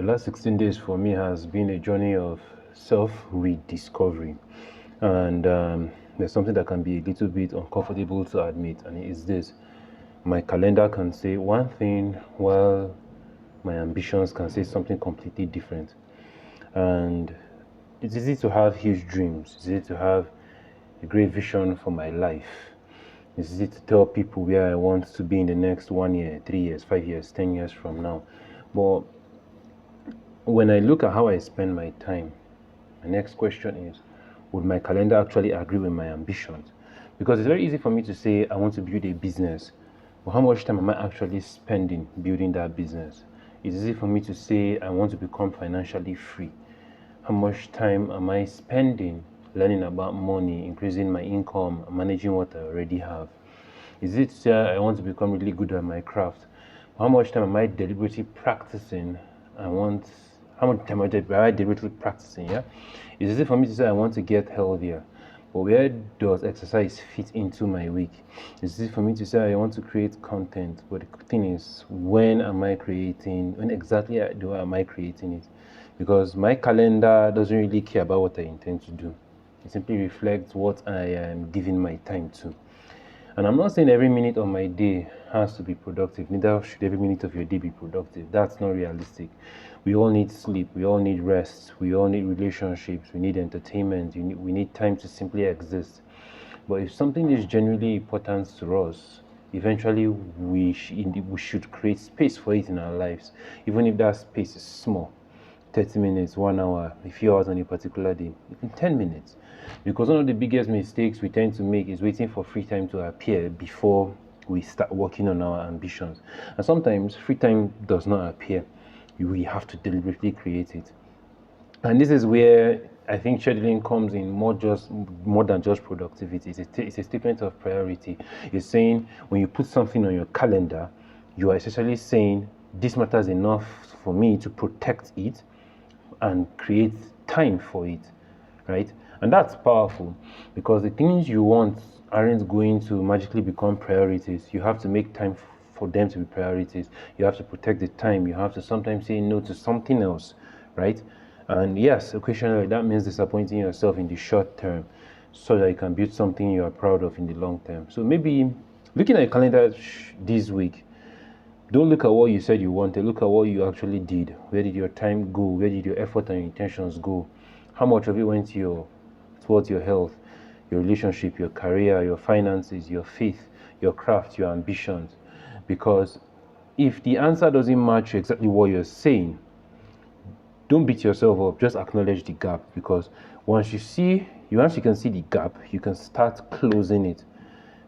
The last 16 days for me has been a journey of self-rediscovery. And there's something that can be a little bit uncomfortable to admit, and it is this. My calendar can say one thing while my ambitions can say something completely different. And it's easy to have huge dreams. It's easy to have a great vision for my life. It's easy to tell people where I want to be in the next 1 year, 3 years, 5 years, 10 years from now. But when I look at how I spend my time, my next question is, would my calendar actually agree with my ambitions? Because it's very easy for me to say I want to build a business, but how much time am I actually spending building that business? It's easy for me to say I want to become financially free. How much time am I spending learning about money, increasing my income, managing what I already have? Is it I want to become really good at my craft? How much time am I deliberately practicing? How much time am I deliberately practicing? Yeah, it's easy for me to say I want to get healthier, but where does exercise fit into my week? It's easy for me to say I want to create content, but the thing is, when am I creating? When exactly am I creating it? Because my calendar doesn't really care about what I intend to do. It simply reflects what I am giving my time to. And I'm not saying every minute of my day has to be productive. Neither should every minute of your day be productive. That's not realistic. We all need sleep. We all need rest. We all need relationships. We need entertainment. We need time to simply exist. But if something is genuinely important to us, eventually we should create space for it in our lives, even if that space is small. 30 minutes, 1 hour, a few hours on a particular day, even 10 minutes. Because one of the biggest mistakes we tend to make is waiting for free time to appear before we start working on our ambitions. And sometimes free time does not appear. We have to deliberately create it. And this is where I think scheduling comes in more than just productivity. It's a statement of priority. It's saying when you put something on your calendar, you are essentially saying this matters enough for me to protect it and create time for it, right? And that's powerful because the things you want aren't going to magically become priorities. You have to make time for them to be priorities. You have to protect the time. You have to sometimes say no to something else, right? And yes, occasionally that means disappointing yourself in the short term so that you can build something you are proud of in the long term. So maybe looking at your calendar this week, don't look at what you said you wanted. Look at what you actually did. Where did your time go? Where did your effort and your intentions go? How much of it went towards your health, your relationship, your career, your finances, your faith, your craft, your ambitions? Because if the answer doesn't match exactly what you're saying, don't beat yourself up. Just acknowledge the gap. Because once you can see the gap, you can start closing it.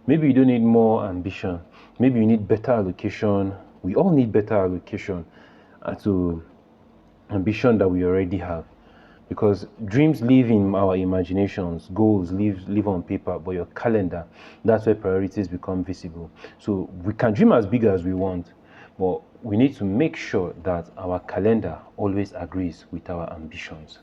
Maybe you don't need more ambition. Maybe you need better allocation. We all need better allocation to ambition that we already have. Because dreams live in our imaginations, goals live on paper, but your calendar, that's where priorities become visible. So we can dream as big as we want, but we need to make sure that our calendar always agrees with our ambitions.